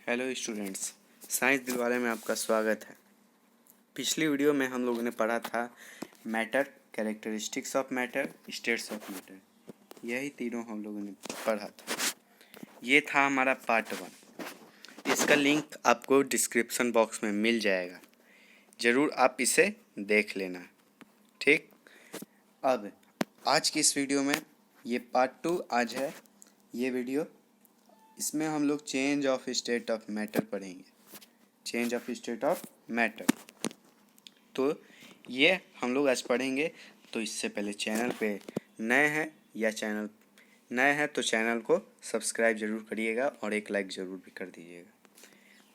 Hello students, science Dilwale में आपका स्वागत है। पिछली वीडियो में हम लोगों ने पढ़ा था matter, characteristics of matter, states of matter. यही तीनों हम लोगों ने पढ़ा था। ये था हमारा पार्ट 1। इसका लिंक आपको डिस्क्रिप्शन बॉक्स में मिल जाएगा, ज़रूर आप इसे देख लेना। ठीक, अब आज की इस वीडियो में ये पार्ट 2 आज है ये वीडियो। इसमें हम लोग change of state of matter पढ़ेंगे। Change of state of matter, तो ये हम लोग आज पढ़ेंगे। तो इससे पहले चैनल पे नए हैं या चैनल नए हैं तो चैनल को सब्सक्राइब ज़रूर करिएगा और एक लाइक ज़रूर भी कर दीजिएगा।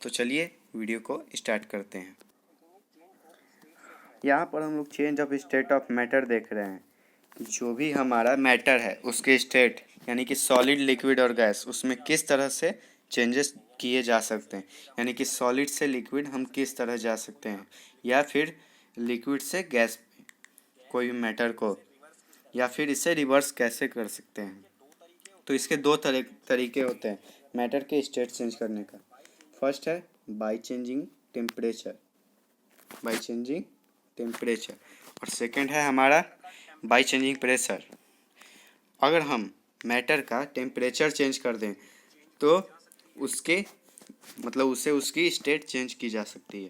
तो चलिए वीडियो को स्टार्ट करते हैं। यहाँ पर हम लोग change of state of matter देख रहे हैं कि जो भी हमारा मैटर है उसके स्टेट यानी कि सॉलिड, लिक्विड और गैस, उसमें किस तरह से चेंजेस किए जा सकते हैं। यानी कि सॉलिड से लिक्विड हम किस तरह जा सकते हैं, या फिर लिक्विड से गैस कोई भी मैटर को, या फिर इसे रिवर्स कैसे कर सकते हैं। तो इसके दो तरीके होते हैं मैटर के स्टेट चेंज करने का। फर्स्ट है by changing temperature, bye changing temperature, और सेकंड है हमारा बाय चेंजिंग प्रेशर। अगर हम मैटर का टेम्परेचर चेंज कर दें तो उससे उसकी स्टेट चेंज की जा सकती है।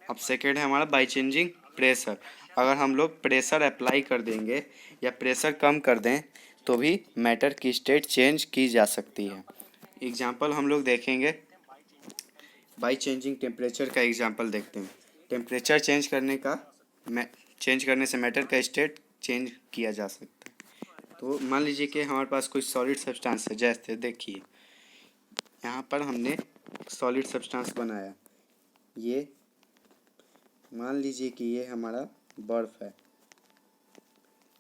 अब सेकेंड है हमारा बाय चेंजिंग प्रेशर। अगर हम लोग प्रेशर अप्लाई कर देंगे या प्रेशर कम कर दें तो भी मैटर की स्टेट चेंज की जा सकती है। एग्जाम्पल हम लोग देखेंगे, बाय चेंजिंग टेम्परेचर का एग्जाम्पल देखते हैं। टेम्परेचर चेंज करने से मैटर का स्टेट चेंज किया जा सकता है। तो मान लीजिए कि हमारे पास कोई सॉलिड सब्सटेंस है, जैसे देखिए यहाँ पर हमने सॉलिड सब्सटेंस बनाया। ये मान लीजिए कि ये हमारा बर्फ़ है।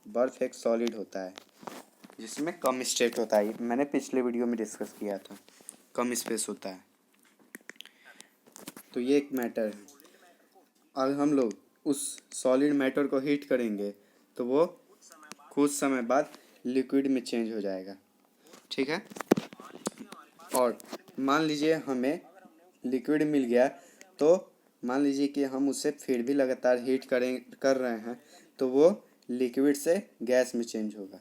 बर्फ़ एक सॉलिड होता है जिसमें कम स्टेट होता है, मैंने पिछले वीडियो में डिस्कस किया था, कम स्पेस होता है। तो ये एक मैटर है। अब हम लोग उस सॉलिड मैटर को हीट करेंगे तो वो कुछ समय बाद लिक्विड में चेंज हो जाएगा। ठीक है, और मान लीजिए हमें लिक्विड मिल गया, तो मान लीजिए कि हम उसे फिर भी लगातार हीट कर रहे हैं तो वो लिक्विड से गैस में चेंज होगा।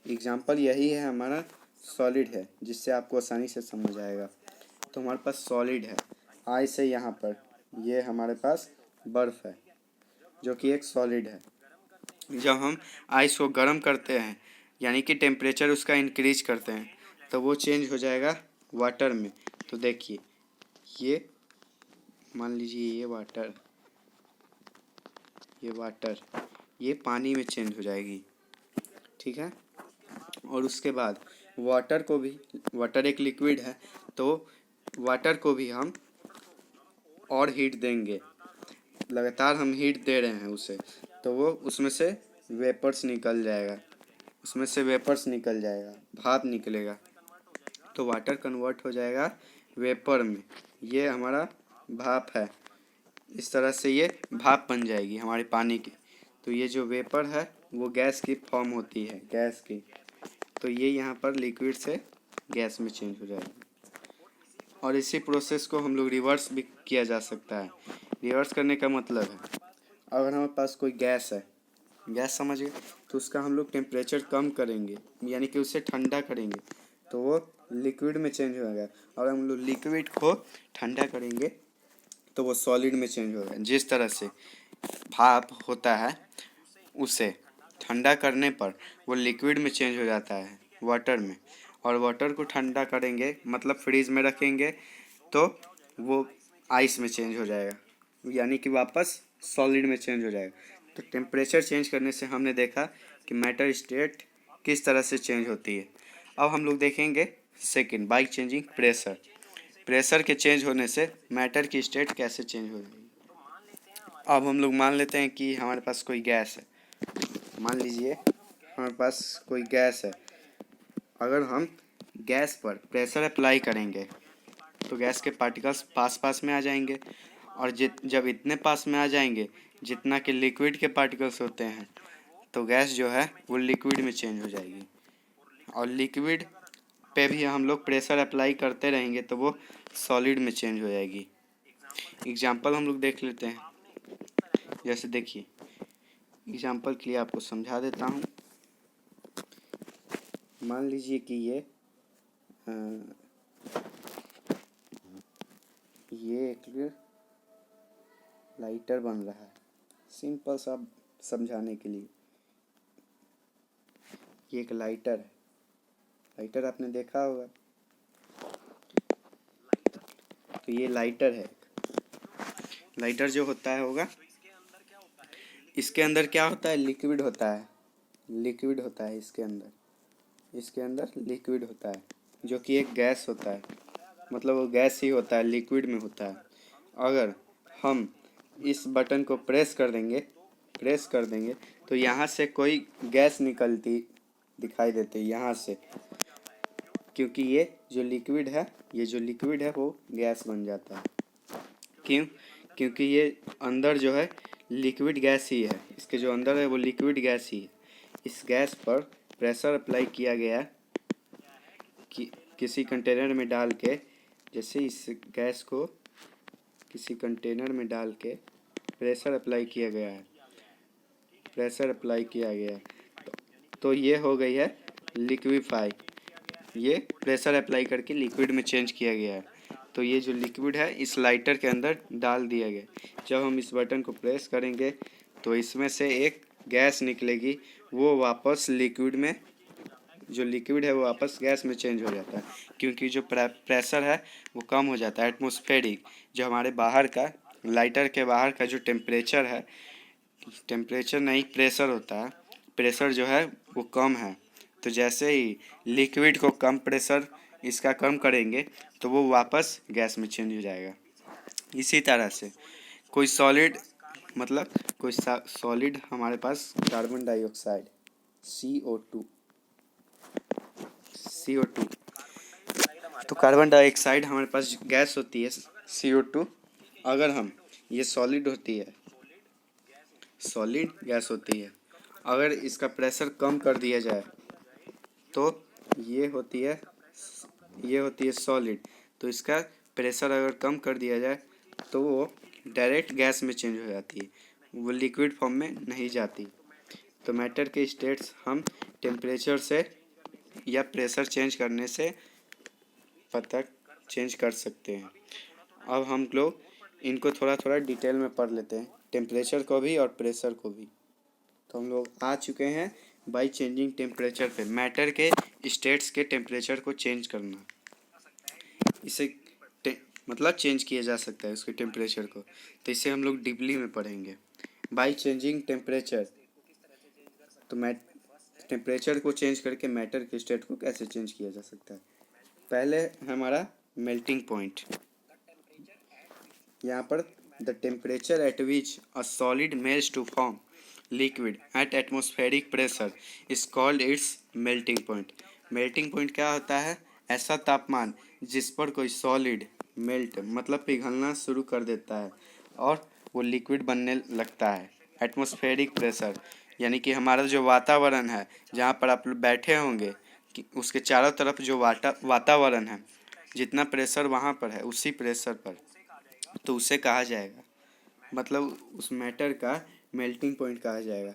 एग्जाम्पल यही है, हमारा सॉलिड है जिससे आपको आसानी से समझ आएगा। तो हमारे पास सॉलिड है, आई से यहाँ पर ये हमारे पास बर्फ़ है जो कि एक सॉलिड है। जब हम आइस को गर्म करते हैं यानी कि टेम्परेचर उसका इंक्रीज करते हैं तो वो चेंज हो जाएगा वाटर में। तो देखिए ये मान लीजिए ये वाटर ये पानी में चेंज हो जाएगी। ठीक है, और उसके बाद वाटर एक लिक्विड है, तो वाटर को भी हम और हीट देंगे। लगातार हम हीट दे रहे हैं उसे, तो वो उसमें से वेपर्स निकल जाएगा, भाप निकलेगा। तो वाटर कन्वर्ट हो जाएगा वेपर में। ये हमारा भाप है। इस तरह से ये भाप बन जाएगी हमारे पानी की। तो ये जो वेपर है वो गैस की फॉर्म होती है, गैस की। तो ये यहाँ पर लिक्विड से गैस में चेंज हो जाएगी। और इसी प्रोसेस को हम लोग रिवर्स भी किया जा सकता है। रिवर्स करने का मतलब है, अगर हमारे पास कोई गैस है, गैस समझिए, तो उसका हम लोग टेम्परेचर कम करेंगे यानी कि उसे ठंडा करेंगे तो वो लिक्विड में चेंज होगा। और हम लोग लिक्विड को ठंडा करेंगे तो वो सॉलिड में चेंज होगा। जिस तरह से भाप होता है उसे ठंडा करने पर वो लिक्विड में चेंज हो जाता है, वाटर में। और वाटर को ठंडा करेंगे मतलब फ्रीज में रखेंगे तो वो आइस में चेंज हो जाएगा, यानी कि वापस सॉलिड में चेंज हो जाएगा। तो टेम्परेचर चेंज करने से हमने देखा कि मैटर स्टेट किस तरह से चेंज होती है। अब हम लोग देखेंगे second, by changing pressure. Pressure के चेंज होने से मैटर की स्टेट कैसे चेंज हो जाएगी। अब हम लोग मान लेते हैं कि हमारे पास कोई गैस है। मान लीजिए हमारे पास कोई गैस है। अगर हम गैस पर प्रेशर अप्लाई करेंगे तो गैस के पार्टिकल्स पास पास में आ जाएंगे, और जब इतने पास में आ जाएंगे जितना कि लिक्विड के पार्टिकल्स होते हैं, तो गैस जो है वो लिक्विड में चेंज हो जाएगी। और लिक्विड पे भी हम लोग प्रेशर अप्लाई करते रहेंगे तो वो सॉलिड में चेंज हो जाएगी। एग्जाम्पल हम लोग देख लेते हैं। जैसे देखिए, एग्जाम्पल के लिए आपको समझा देता हूँ। मान लीजिए कि ये एक लाइटर बन रहा है, सिंपल सा समझाने के लिए। ये एक लाइटर है, लाइटर आपने देखा होगा। तो ये लाइटर है। लाइटर जो होता है होगा, इसके अंदर क्या होता है, लिक्विड होता है। लिक्विड होता है इसके अंदर लिक्विड होता है, जो कि एक गैस होता है। मतलब वो गैस ही होता है, लिक्विड में होता है। अगर हम इस बटन को प्रेस कर देंगे तो यहाँ से कोई गैस निकलती दिखाई देती है यहाँ से, क्योंकि ये जो लिक्विड है वो गैस बन जाता है। क्यों? क्योंकि ये अंदर जो है लिक्विड गैस ही है, इसके जो अंदर है वो लिक्विड गैस ही है। इस गैस पर प्रेशर अप्लाई किया गया कि किसी कंटेनर में डाल के, जैसे इस गैस को किसी कंटेनर में डाल के प्रेशर अप्लाई किया गया है, तो ये हो गई है लिक्विफाई। ये प्रेशर अप्लाई करके लिक्विड में चेंज किया गया है। तो ये जो लिक्विड है इस लाइटर के अंदर डाल दिया गया। जब हम इस बटन को प्रेस करेंगे तो इसमें से एक गैस निकलेगी, वो वापस लिक्विड में, जो लिक्विड है वो वापस गैस में चेंज हो जाता है, क्योंकि जो प्रेशर है वो कम हो जाता है। एटमॉस्फेरिक, जो हमारे बाहर का, लाइटर के बाहर का जो टेम्परेचर है, टेम्परेचर नहीं प्रेशर होता है, प्रेशर जो है वो कम है। तो जैसे ही लिक्विड को कम प्रेशर इसका कम करेंगे तो वो वापस गैस में चेंज हो जाएगा। इसी तरह से कोई सॉलिड, मतलब कोई सॉलिड हमारे पास कार्बन डाइऑक्साइड CO2, तो कार्बन डाइऑक्साइड हमारे पास गैस होती है CO2। अगर हम, ये सॉलिड गैस होती है, अगर इसका प्रेशर कम कर दिया जाए तो ये होती है सॉलिड। तो इसका प्रेशर अगर कम कर दिया जाए तो वो डायरेक्ट गैस में चेंज हो जाती है, वो लिक्विड फॉर्म में नहीं जाती। तो मैटर के स्टेट्स हम टेम्परेचर से या प्रेशर चेंज करने से पता चेंज कर सकते हैं। अब हम लोग इनको थोड़ा थोड़ा डिटेल में पढ़ लेते हैं, टेम्परेचर को भी और प्रेशर को भी। तो हम लोग आ चुके हैं बाई चेंजिंग टेम्परेचर पे, मैटर के स्टेट्स के टेम्परेचर को चेंज करना। इसे मतलब चेंज किया जा सकता है उसके टेम्परेचर को। तो इसे हम लोग डीपली में पढ़ेंगे। बाई चेंजिंग टेम्परेचर, तो टेम्परेचर को चेंज करके मैटर के स्टेट को कैसे चेंज किया जा सकता है। पहले हमारा मेल्टिंग पॉइंट, यहाँ पर the temperature at which a solid melts to form liquid at atmospheric pressure is called its melting point. Melting point क्या होता है, ऐसा तापमान जिस पर कोई सॉलिड मेल्ट, मतलब पिघलना शुरू कर देता है और वो लिक्विड बनने लगता है। एटमॉस्फेरिक प्रेशर यानी कि हमारा जो वातावरण है, जहाँ पर आप बैठे होंगे कि उसके चारों तरफ जो वातावरण है, जितना प्रेशर वहाँ पर है उसी प्रेशर पर, तो उसे कहा जाएगा, मतलब उस मैटर का मेल्टिंग पॉइंट कहा जाएगा,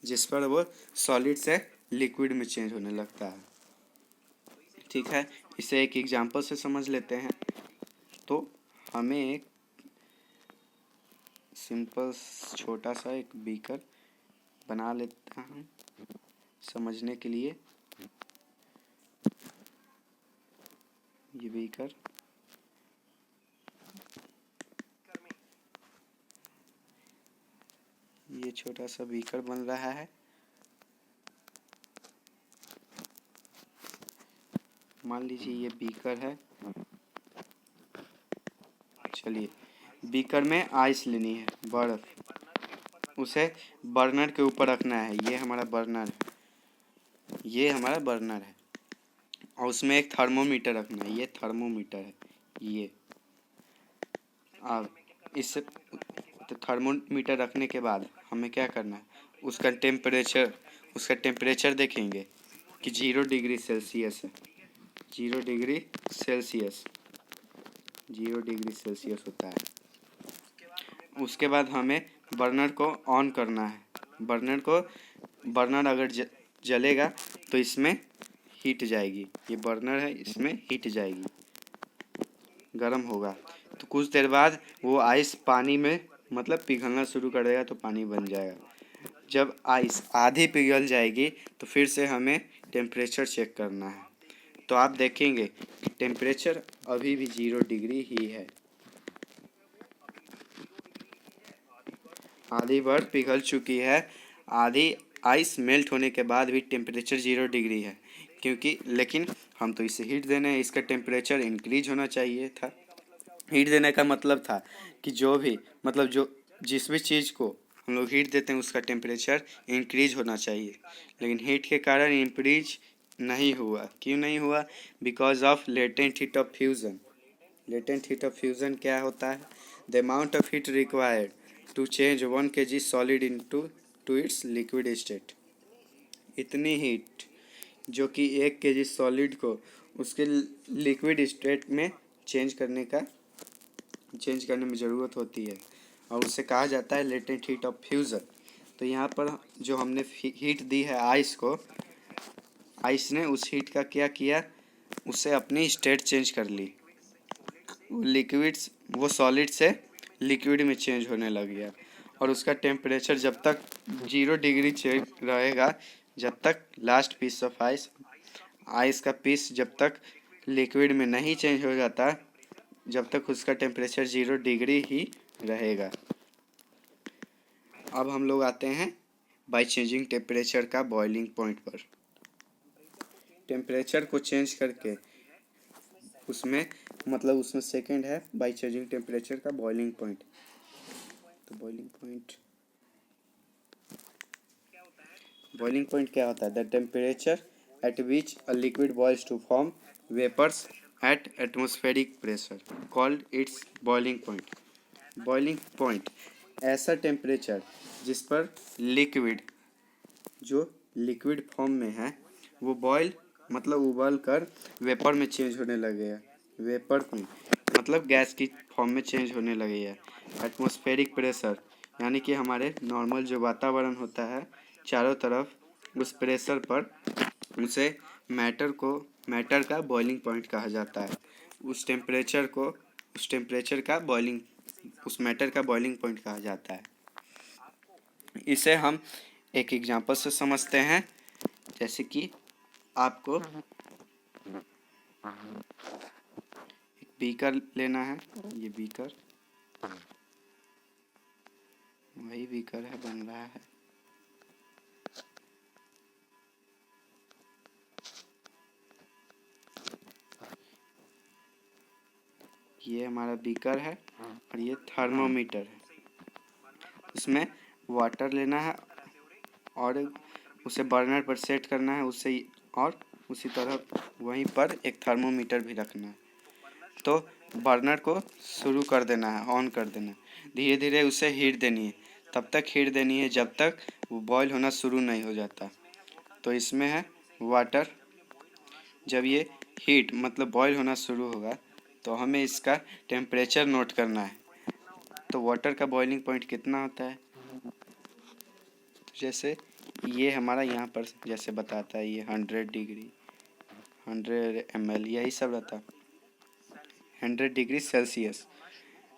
जिस पर वो सॉलिड से लिक्विड में चेंज होने लगता है। ठीक है, इसे एक एग्जांपल से समझ लेते हैं। तो हमें एक सिंपल छोटा सा एक बीकर बना लेता हूँ समझने के लिए। ये बीकर, ये छोटा सा बीकर बन रहा है। मान लीजिए ये बीकर है। चलिए, बीकर में आइस लेनी है, बर्फ, उसे बर्नर के ऊपर रखना है। ये हमारा बर्नर है, और उसमें एक थर्मोमीटर रखना है। ये थर्मोमीटर है ये। अब इस थर्मोमीटर रखने के बाद हमें क्या करना है, उसका टेम्परेचर देखेंगे कि 0 डिग्री सेल्सियस है। 0 डिग्री सेल्सियस, 0 डिग्री सेल्सियस होता है। उसके बाद हमें बर्नर को ऑन करना है। बर्नर अगर जलेगा तो इसमें हीट जाएगी। ये बर्नर है, इसमें हीट जाएगी, गर्म होगा। तो कुछ देर बाद वो आइस पानी में मतलब पिघलना शुरू कर देगा, तो पानी बन जाएगा। जब आइस आधी पिघल जाएगी तो फिर से हमें टेम्परेचर चेक करना है। तो आप देखेंगे टेम्परेचर अभी भी 0 डिग्री ही है। आधी बर्फ पिघल चुकी है, आधी आइस मेल्ट होने के बाद भी टेम्परेचर 0 डिग्री है, क्योंकि लेकिन हम तो इसे हीट देने हैं, इसका टेम्परेचर इंक्रीज होना चाहिए था। हीट देने का मतलब था कि जो जिस भी चीज़ को हम लोग हीट देते हैं उसका टेम्परेचर इंक्रीज होना चाहिए, लेकिन हीट के कारण इंक्रीज नहीं हुआ। क्यों नहीं हुआ? Because of latent heat of fusion. Latent heat of fusion क्या होता है? The amount of heat required to change 1 kg solid to its liquid state. इतनी हीट जो कि 1 kg सॉलिड को उसके लिक्विड स्टेट में चेंज करने में ज़रूरत होती है, और उसे कहा जाता है लेटेंट हीट ऑफ फ्यूज़न। तो यहाँ पर जो हमने हीट दी है आइस को, आइस ने उस हीट का क्या किया, उससे अपनी स्टेट चेंज कर ली। वो सॉलिड से लिक्विड में चेंज होने लग गया, और उसका टेम्परेचर जब तक 0 डिग्री रहेगा, जब तक लास्ट पीस ऑफ आइस का पीस जब तक लिक्विड में नहीं चेंज हो जाता, जब तक उसका टेम्परेचर 0 डिग्री ही रहेगा। अब हम लोग आते हैं बाय चेंजिंग टेम्परेचर का बॉइलिंग पॉइंट पर। टेम्परेचर को चेंज करके उसमें सेकंड है बाय चेंजिंग टेम्परेचर का बॉइलिंग पॉइंट। तो बॉइलिंग पॉइंट क्या होता है? The temperature at which a liquid boils to form vapours at atmospheric pressure called its boiling point. Boiling point ऐसा टेम्परेचर जिस पर लिक्विड फॉर्म में है वो उबल कर वेपर में चेंज होने लगेगा। वेपर में मतलब गैस की फॉर्म में चेंज होने लगेगा। एटमॉस्फेरिक प्रेशर यानी कि हमारे नॉर्मल जो वातावरण होता है चारों तरफ, उस प्रेशर पर उसे मैटर का बॉइलिंग पॉइंट कहा जाता है। उस मैटर का बॉइलिंग पॉइंट कहा जाता है। इसे हम एक एग्जांपल से समझते हैं। जैसे कि आपको एक बीकर लेना है, ये बीकर, वही बीकर है, बन रहा है। ये हमारा बीकर है और ये थर्मोमीटर है। उसमें वाटर लेना है और उसे बर्नर पर सेट करना है, और उसी तरह वहीं पर एक थर्मोमीटर भी रखना है। तो बर्नर को शुरू कर देना है, ऑन कर देना है, धीरे धीरे उसे हीट देनी है। तब तक हीट देनी है जब तक वो बॉयल होना शुरू नहीं हो जाता। तो इसमें है वाटर। जब ये हीट बॉयल होना शुरू होगा तो हमें इसका टेम्परेचर नोट करना है। तो वाटर का बॉइलिंग पॉइंट कितना होता है? तो जैसे ये हमारा यहाँ पर जैसे बताता है, ये 100 डिग्री, 100 ml यही सब रहता है, 100 डिग्री सेल्सियस।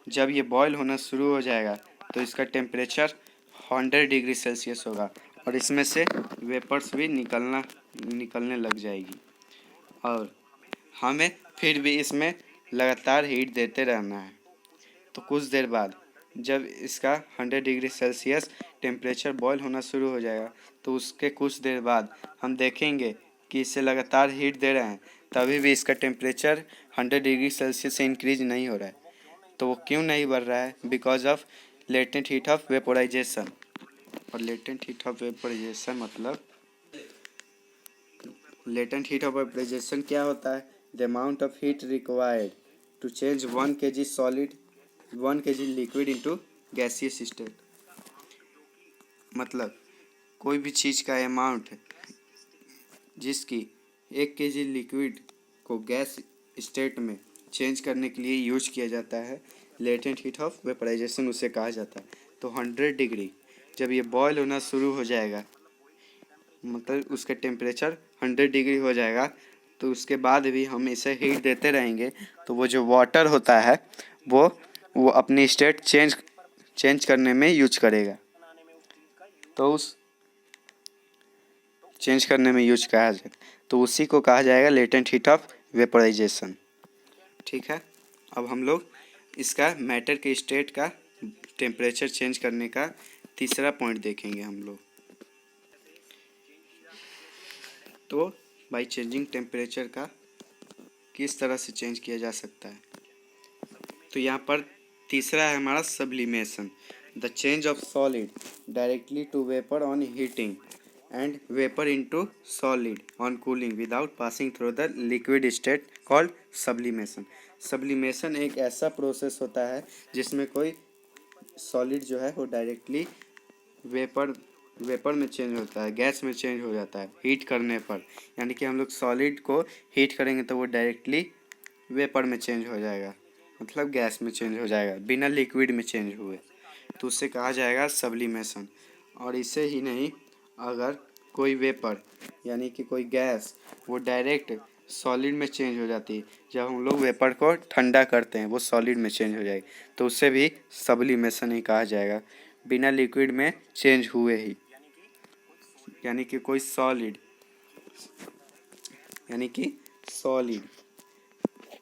जब ये बॉयल होना शुरू हो जाएगा तो इसका टेम्परेचर 100 डिग्री सेल्सियस होगा, और इसमें से वेपर्स भी निकलने लग जाएगी, और हमें फिर भी इसमें लगातार हीट देते रहना है। तो कुछ देर बाद जब इसका 100 डिग्री सेल्सियस टेम्परेचर बॉयल होना शुरू हो जाएगा तो उसके कुछ देर बाद हम देखेंगे कि इसे लगातार हीट दे रहे हैं, तभी भी इसका टेम्परेचर 100 डिग्री सेल्सियस से इंक्रीज नहीं हो रहा है। तो वो क्यों नहीं बढ़ रहा है? Because of latent heat of vaporisation. और लेटेंट हीट ऑफ वेपोराइजेशन क्या होता है? The amount of heat required to change 1 kg liquid into gaseous state. कोई भी चीज़ का अमाउंट जिसकी 1 kg लिक्विड को गैस स्टेट में चेंज करने के लिए यूज किया जाता है लेटेंट हीट ऑफ वेपराइजेशन उसे कहा जाता है। तो 100 डिग्री जब ये बॉयल होना शुरू हो जाएगा, मतलब उसका टेम्परेचर 100 डिग्री हो जाएगा, तो उसके बाद भी हम इसे हीट देते रहेंगे तो वो जो वाटर होता है वो अपनी स्टेट चेंज करने में यूज करेगा। तो उस चेंज करने में यूज कहा जाएगा, तो उसी को कहा जाएगा लेटेंट हीट ऑफ वेपराइजेशन। ठीक है, अब हम लोग इसका मैटर के स्टेट का टेम्परेचर चेंज करने का तीसरा पॉइंट देखेंगे हम लोग। तो बाई चेंजिंग टेम्परेचर का किस तरह से चेंज किया जा सकता है। तो यहाँ पर तीसरा है हमारा sublimation, the change of solid directly to vapour on heating and vapour into solid on cooling without passing through the liquid state called sublimation. Sublimation एक ऐसा प्रोसेस होता है जिसमें कोई सॉलिड जो है वो डायरेक्टली वेपर में चेंज होता है, गैस में चेंज हो जाता है हीट करने पर। यानी कि हम लोग सॉलिड को हीट करेंगे तो वो डायरेक्टली वेपर में चेंज हो जाएगा, मतलब गैस में चेंज हो जाएगा बिना लिक्विड में चेंज हुए, तो उससे कहा जाएगा सब्लिमेशन। और इसे ही नहीं, अगर कोई वेपर यानी कि कोई गैस वो डायरेक्ट सॉलिड में चेंज हो जाती है, जब हम लोग वेपर को ठंडा करते हैं वो सॉलिड में चेंज हो जाएगी, तो उससे भी सब्लिमेशन ही कहा जाएगा, बिना लिक्विड में चेंज हुए ही। यानी कि कोई सॉलिड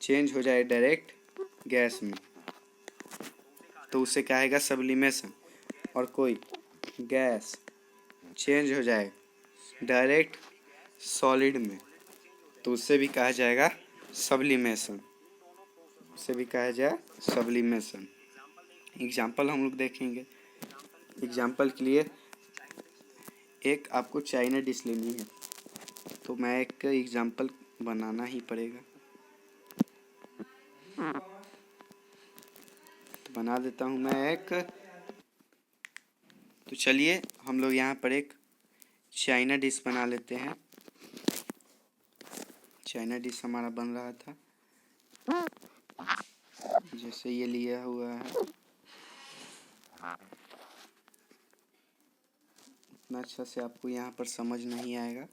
चेंज हो जाए डायरेक्ट गैस में, तो उसे कहेगा सब्लिमेशन। और कोई गैस चेंज हो जाए डायरेक्ट सॉलिड में, तो उससे भी कहा जाएगा सब्लिमेशन, एग्जाम्पल हम लोग देखेंगे। एग्जाम्पल के लिए एक आपको चाइना डिश लेनी है, तो मैं एक एग्जाम्पल बनाना ही पड़ेगा, बना देता हूँ मैं एक। तो चलिए हम लोग यहाँ पर एक चाइना डिश बना लेते हैं। चाइना डिश हमारा बन रहा था, जैसे ये लिया हुआ है, उतना अच्छा से आपको यहाँ पर समझ नहीं आएगा।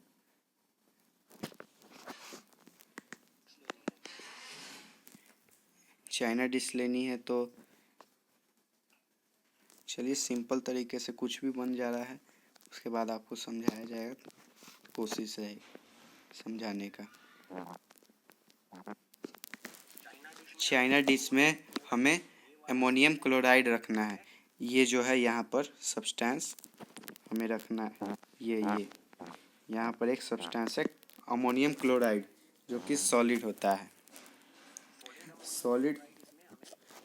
चाइना डिश लेनी है तो चलिए सिंपल तरीके से कुछ भी बन जा रहा है, उसके बाद आपको समझाया जाएगा, कोशिश है समझाने का। चाइना डिश में हमें अमोनियम क्लोराइड रखना है, ये जो है यहाँ पर सब्सटेंस हमें रखना है, ये यहाँ पर एक सब्सटेंस है अमोनियम क्लोराइड, जो कि सॉलिड होता है।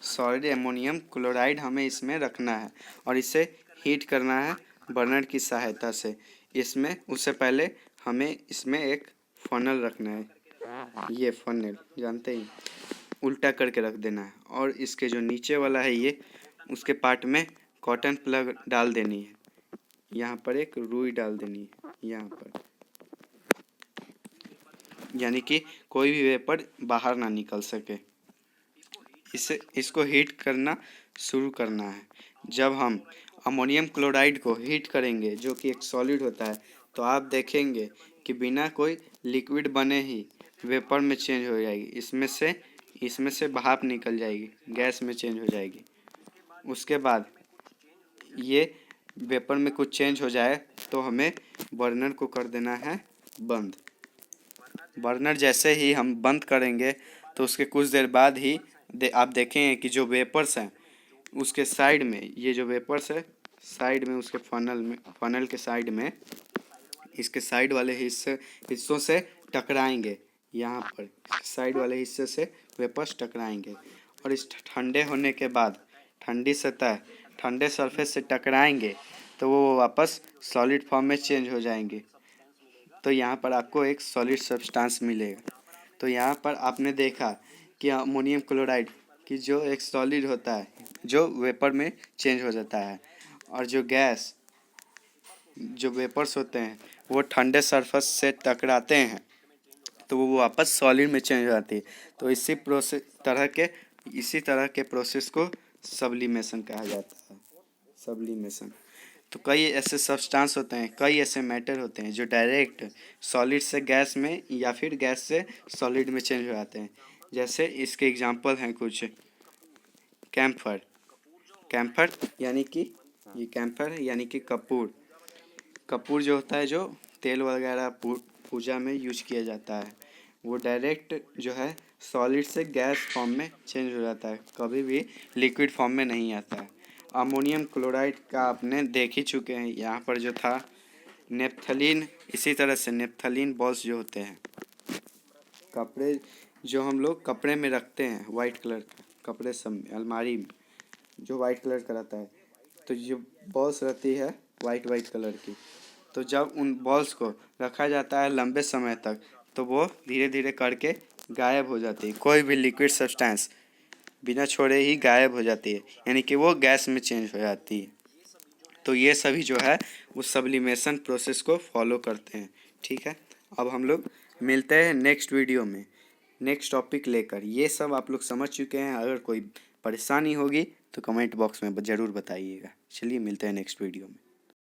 सॉलिड अमोनियम क्लोराइड हमें इसमें रखना है और इसे हीट करना है बर्नर की सहायता से। इसमें उससे पहले हमें इसमें एक फनल रखना है, ये फनल जानते ही, उल्टा करके रख देना है, और इसके जो नीचे वाला है ये, उसके पार्ट में कॉटन प्लग डाल देनी है, यहाँ पर एक रुई डाल देनी है यहाँ पर, यानी कि कोई भी वेपर बाहर ना निकल सके। इसको हीट करना शुरू करना है। जब हम अमोनियम क्लोराइड को हीट करेंगे, जो कि एक सॉलिड होता है, तो आप देखेंगे कि बिना कोई लिक्विड बने ही वेपर में चेंज हो जाएगी, इसमें से भाप निकल जाएगी, गैस में चेंज हो जाएगी। उसके बाद ये वेपर में कुछ चेंज हो जाए तो हमें बर्नर को कर देना है बंद। बर्नर जैसे ही हम बंद करेंगे तो उसके कुछ देर बाद ही आप देखेंगे कि जो वेपर्स हैं उसके साइड में, ये जो वेपर्स है साइड में, उसके फनल के साइड में, इसके साइड वाले हिस्सों से टकराएंगे, यहाँ पर साइड वाले हिस्से से वेपर्स टकराएंगे, और इस ठंडे होने के बाद ठंडे सरफेस से टकराएंगे तो वो वापस सॉलिड फॉर्म में चेंज हो जाएंगे, तो यहाँ पर आपको एक सॉलिड सब्सटेंस मिलेगा। तो यहाँ पर आपने देखा कि अमोनियम क्लोराइड की जो एक सॉलिड होता है जो वेपर में चेंज हो जाता है, और जो वेपर्स होते हैं वो ठंडे सरफेस से टकराते हैं तो वो वापस सॉलिड में चेंज हो जाती है। तो इसी तरह के प्रोसेस को सब्लिमेशन कहा जाता है। सब्लिमेशन। तो कई ऐसे सब्सटेंस होते हैं, कई ऐसे मैटर होते हैं जो डायरेक्ट सॉलिड से गैस में या फिर गैस से सॉलिड में चेंज हो जाते हैं। जैसे इसके एग्जांपल हैं कुछ। कैम्फर। कैम्फर यानी कि कैम्फर यानी कि कपूर। कपूर जो होता है, जो तेल वगैरह पूजा में यूज किया जाता है, वो डायरेक्ट जो है सॉलिड से गैस फॉर्म में चेंज हो जाता है, कभी भी लिक्विड फॉर्म में नहीं आता है। अमोनियम क्लोराइड का आपने देख ही चुके हैं, यहाँ पर जो था नेप्थलीन। इसी तरह से नेप्थलीन बॉल्स जो होते हैं, कपड़े जो हम लोग कपड़े में रखते हैं, वाइट कलर का कपड़े सब में, अलमारी में जो वाइट कलर का रहता है, तो जो बॉल्स रहती है वाइट कलर की, तो जब उन बॉल्स को रखा जाता है लंबे समय तक, तो वो धीरे धीरे करके गायब हो जाती है। कोई भी लिक्विड सब्सटेंस बिना छोड़े ही गायब हो जाती है, यानी कि वो गैस में चेंज हो जाती है। तो ये सभी जो है वो सब्लिमेशन प्रोसेस को फॉलो करते हैं। ठीक है, अब हम लोग मिलते हैं नेक्स्ट वीडियो में नेक्स्ट टॉपिक लेकर। ये सब आप लोग समझ चुके हैं, अगर कोई परेशानी होगी तो कमेंट बॉक्स में ज़रूर बताइएगा। चलिए मिलते हैं नेक्स्ट वीडियो में।